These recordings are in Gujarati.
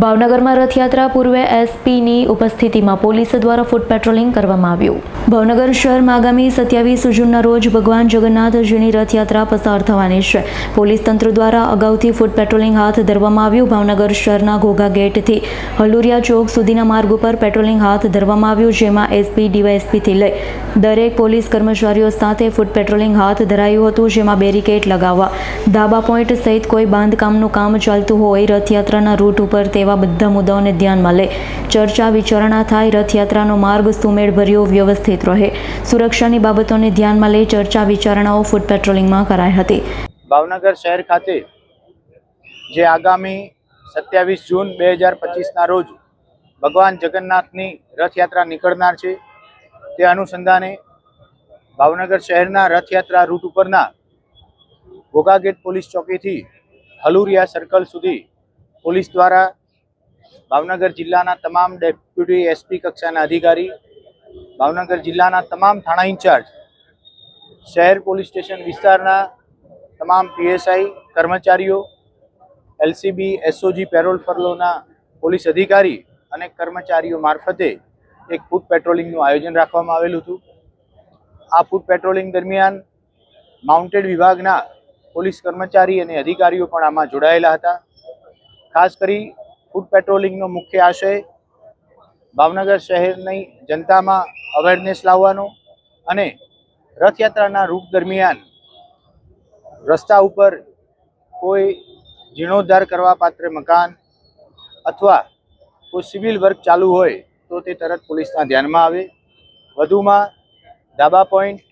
ભાવનગરમાં રથયાત્રા પૂર્વે એસપીની ઉપસ્થિતિમાં પોલીસ દ્વારા ફૂટ પેટ્રોલિંગ કરવામાં આવ્યું। ભાવનગર શહેરમાં આગામી 27 જૂનના રોજ ભગવાન જગન્નાથજીની રથયાત્રા પસાર થવાની છે। પોલીસ તંત્ર દ્વારા અગાઉથી ફૂટ પેટ્રોલિંગ હાથ ધરવામાં આવ્યું। ભાવનગર શહેરના ઘોઘા ગેટથી હલુરિયા ચોક સુધીના માર્ગ ઉપર પેટ્રોલિંગ હાથ ધરવામાં આવ્યું, જેમાં એસપી ડીવાયએસપીથી લઈ દરેક પોલીસ કર્મચારીઓ સાથે ફૂટ પેટ્રોલિંગ હાથ ધરાયું હતું, જેમાં બેરિકેડ લગાવવા, ધાબા પોઈન્ટ સહિત કોઈ બાંધકામનું કામ ચાલતું હોય, રથયાત્રાના રૂટ ઉપર તેવા બધા મુદ્દાઓને ધ્યાનમાં લઈ ચર્ચા વિચારણા થાય, રથયાત્રાનો માર્ગ સુમેળભર્યો વ્યવસ્થિત રહે, સુરક્ષાની બાબતોને ધ્યાનમાં લઈ ચર્ચા વિચારણાઓ ફૂટ પેટ્રોલિંગમાં કરાઈ હતી। ભાવનગર શહેર ખાતે જે આગામી 27 જૂન 2025ના રોજ ભગવાન જગન્નાથની રથયાત્રા નીકળનાર છે, તે અનુસંધાને ભાવનગર શહેરના રથયાત્રા રૂટ ઉપરના ઘોઘા ગેટ પોલીસ ચોકીથી હલુરિયા સર્કલ સુધી પોલીસ દ્વારા ભાવનગર જિલ્લાના તમામ ડેપ્યુટી એસપી કક્ષાના અધિકારી, ભાવનગર જિલ્લાના તમામ થાણા ઇન્ચાર્જ, શહેર પોલીસ સ્ટેશન વિસ્તારના તમામ પીએસઆઈ કર્મચારીઓ, એલસીબી એસઓજી પેરોલ ફરલોના પોલીસ અધિકારી અને કર્મચારીઓ મારફતે એક ફૂટ પેટ્રોલિંગનું આયોજન રાખવામાં આવેલું હતું। આ ફૂટ પેટ્રોલિંગ દરમિયાન માઉન્ટેડ વિભાગના પોલીસ કર્મચારી અને અધિકારીઓ પણ આમાં જોડાયેલા હતા। ખાસ કરી ફૂટ પેટ્રોલિંગનો મુખ્ય આશય ભાવનગર શહેરની જનતામાં અવેરનેસ લાવવાનો અને રથયાત્રાના રૂટ દરમિયાન રસ્તા ઉપર કોઈ જીર્ણોદ્ધાર કરવા પાત્ર મકાન અથવા કોઈ સિવિલ વર્ક ચાલુ હોય તો તે તરત પોલીસના ધ્યાનમાં આવે। વધુમાં ધાબા પોઈન્ટ,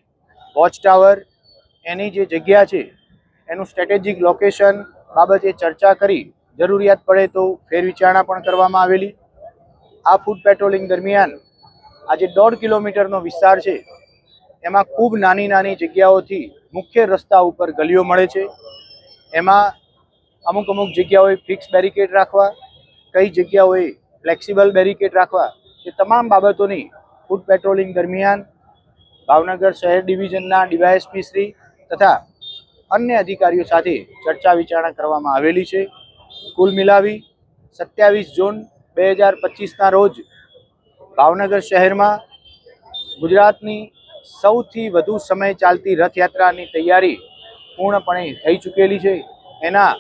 વોચ ટાવર, એની જે જગ્યા છે એનું સ્ટ્રેટેજિક લોકેશન બાબતે ચર્ચા કરી જરૂરિયાત પડે તો ફેરવિચારણા પણ કરવામાં આવેલી। આ ફૂટ પેટ્રોલિંગ દરમિયાન આજે 1.5 કિલોમીટરનો વિસ્તાર છે, એમાં ખૂબ નાની નાની જગ્યાઓથી મુખ્ય રસ્તા ઉપર ગલીઓ મળે છે, એમાં અમુક જગ્યાઓએ ફિક્સ બેરિકેડ રાખવા, કઈ જગ્યાઓએ ફ્લેક્સિબલ બેરિકેડ રાખવા, એ તમામ બાબતોની ફૂટ પેટ્રોલિંગ દરમિયાન ભાવનગર શહેર ડિવિઝનના ડીવાયએસપી શ્રી તથા અન્ય અધિકારીઓ સાથે ચર્ચા વિચારણા કરવામાં આવેલી છે। કુલ મિલાવી 27 જૂન 2025ના રોજ ભાવનગર શહેરમાં ગુજરાતની સૌથી વધુ સમય ચાલતી રથયાત્રાની તૈયારી પૂર્ણપણે થઈ ચૂકેલી છે। એના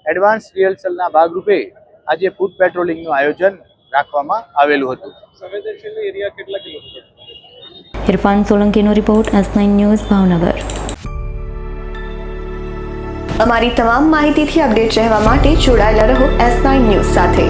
એડવાન્સ રિહર્સલના ભાગરૂપે આજે ફૂટ પેટ્રોલિંગનું આયોજન રાખવામાં આવેલું હતું। સંવેદનશીલ એરિયા કેટલા કિલોમીટર? ઇરફાન સોલંકીનો રિપોર્ટ, S9 ન્યૂઝ, ભાવનગર। અમારી તમામ માહિતીથી અપડેટ રહેવા માટે જોડાયેલા રહો S9 ન્યૂઝ સાથે।